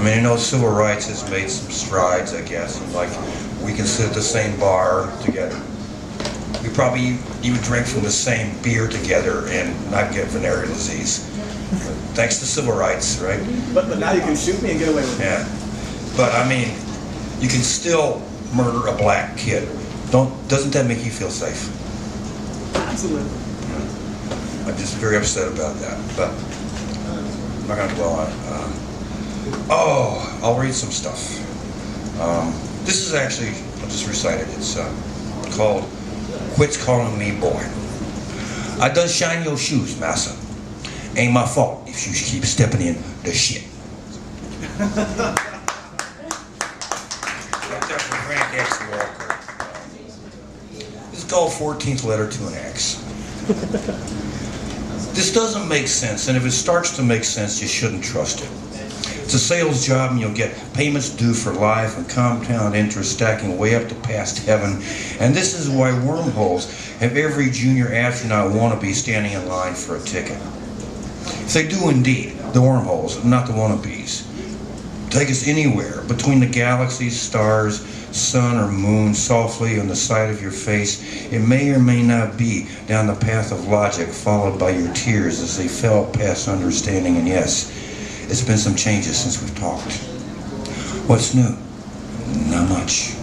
I mean, I know civil rights has made some strides, I guess, and like we can sit at the same bar together. We probably even drink from the same beer together and not get venereal disease. Thanks to civil rights, right? But now you can shoot me and get away with it. Yeah. But I mean, you can still murder a black kid. Doesn't that make you feel safe? Absolutely. Yeah. I'm just very upset about that, but I'm not gonna dwell on it. I'll read some stuff. This is actually, I'll just recite it. It's called Quits Calling Me Boy. I done shine your shoes, massa. Ain't my fault if you keep stepping in the shit. Right there from Frank X. Walker. This is called 14th Letter to an X. This doesn't make sense, and if it starts to make sense, you shouldn't trust it. It's a sales job, and you'll get payments due for life and compound interest stacking way up to past heaven. And this is why wormholes have every junior astronaut wannabe standing in line for a ticket. If they do indeed, the wormholes, not the wannabes, take us anywhere between the galaxies, stars, sun or moon, softly on the side of your face. It may or may not be down the path of logic, followed by your tears as they fell past understanding. And yes, it's been some changes since we've talked. What's new? Not much.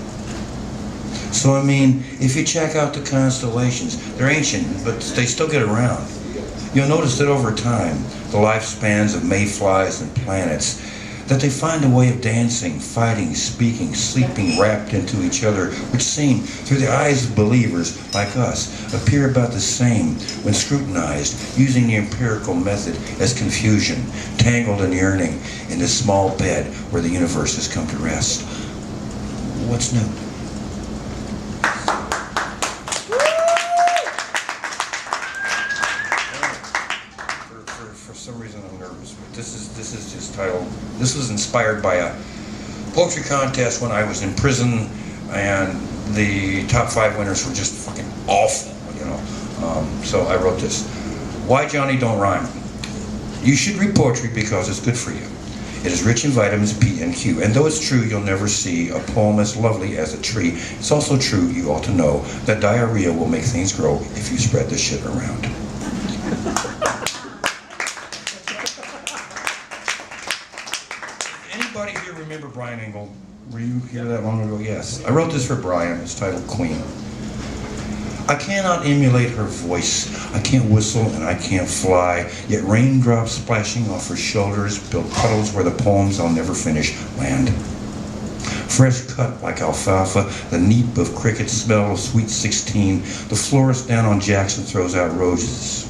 So I mean, if you check out the constellations, they're ancient, but they still get around. You'll notice that over time, the lifespans of mayflies and planets, that they find a way of dancing, fighting, speaking, sleeping, wrapped into each other, which seem, through the eyes of believers like us, appear about the same when scrutinized, using the empirical method as confusion, tangled and yearning in this small bed where the universe has come to rest. What's new? For some reason I'm nervous, but this is just titled, this was inspired by a poetry contest when I was in prison, and the top 5 winners were just fucking awful, you know. So I wrote this. Why Johnny don't rhyme? You should read poetry because it's good for you. It is rich in vitamins P and Q, and though it's true you'll never see a poem as lovely as a tree, it's also true you ought to know that diarrhea will make things grow if you spread the shit around. Anybody here remember Brian Engel? Were you here that long ago? Yes. I wrote this for Brian. It's titled Queen. I cannot emulate her voice. I can't whistle and I can't fly. Yet raindrops splashing off her shoulders build puddles where the poems I'll never finish land. Fresh cut like alfalfa, the neep of crickets smell of sweet 16. The florist down on Jackson throws out roses.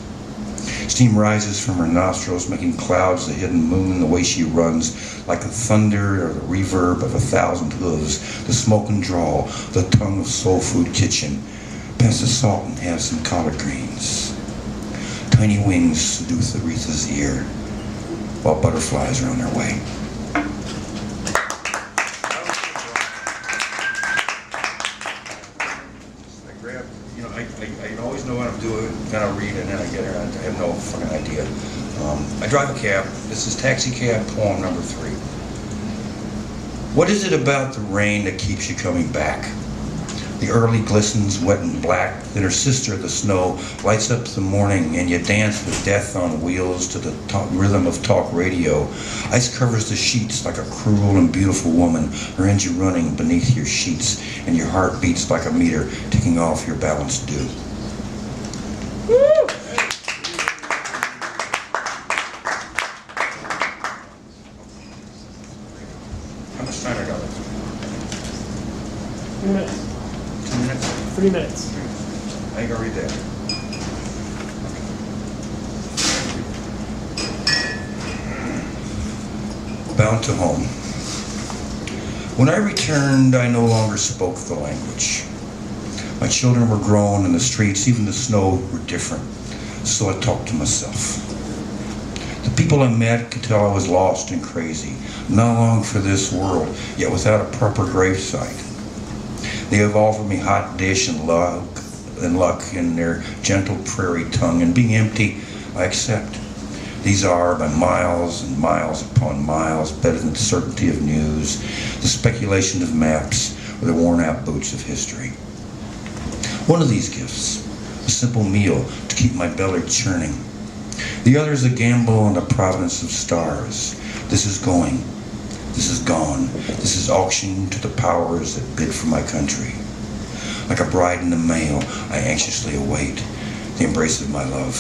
Steam rises from her nostrils, making clouds the hidden moon, the way she runs, like the thunder or the reverb of 1,000 hooves, the smoke and drawl, the tongue of soul food kitchen. Pass the salt and have some collard greens. Tiny wings seduce Aretha's ear, while butterflies are on their way. I always know what I'm doing, then I read and then I get here and I have no fucking idea. I drive a cab. This is Taxi Cab poem number 3. What is it about the rain that keeps you coming back? The early glistens wet and black, then her sister the snow lights up the morning and you dance with death on wheels to the rhythm of talk radio. Ice covers the sheets like a cruel and beautiful woman, her engine running beneath your sheets and your heart beats like a meter ticking off your balance due. Woo! How much time I got left? 3 minutes. 2 minutes? 3 minutes. I ain't gonna read that. Bound to home. When I returned, I no longer spoke the language. My children were grown and the streets, even the snow, were different. So I talked to myself. The people I met could tell I was lost and crazy, not long for this world, yet without a proper gravesite. They have offered me hot dish and luck in their gentle prairie tongue, and being empty, I accept. These are, by miles and miles upon miles, better than the certainty of news, the speculation of maps, or the worn-out boots of history. One of these gifts, a simple meal to keep my belly churning. The other is a gamble on the providence of stars. This is going. This is gone. This is auctioned to the powers that bid for my country. Like a bride in the mail, I anxiously await the embrace of my love,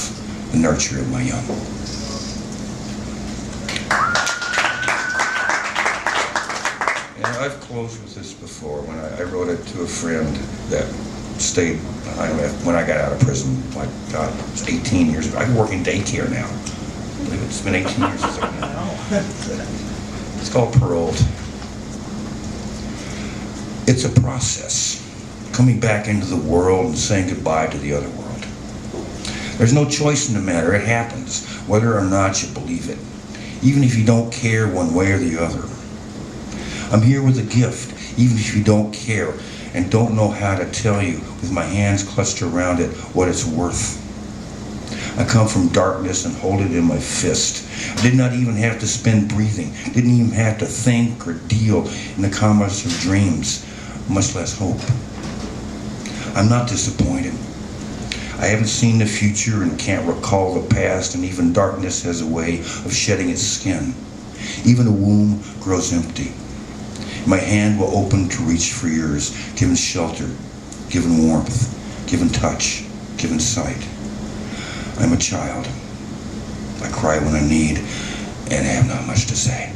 the nurture of my young. And I've closed with this before. When I wrote it to a friend that stayed behind me when I got out of prison. My God, it was 18 years ago. I work in daycare now. I believe it's been 18 years since I got out. It's called paroled. It's a process, coming back into the world and saying goodbye to the other world. There's no choice in the matter. It happens, whether or not you believe it, even if you don't care one way or the other. I'm here with a gift, even if you don't care and don't know how to tell you, with my hands clutched around it, what it's worth. I come from darkness and hold it in my fist. I did not even have to spend breathing, didn't even have to think or deal in the commerce of dreams, much less hope. I'm not disappointed. I haven't seen the future and can't recall the past, and even darkness has a way of shedding its skin. Even a womb grows empty. My hand will open to reach for yours, given shelter, given warmth, given touch, given sight. I'm a child. I cry when I need and have not much to say.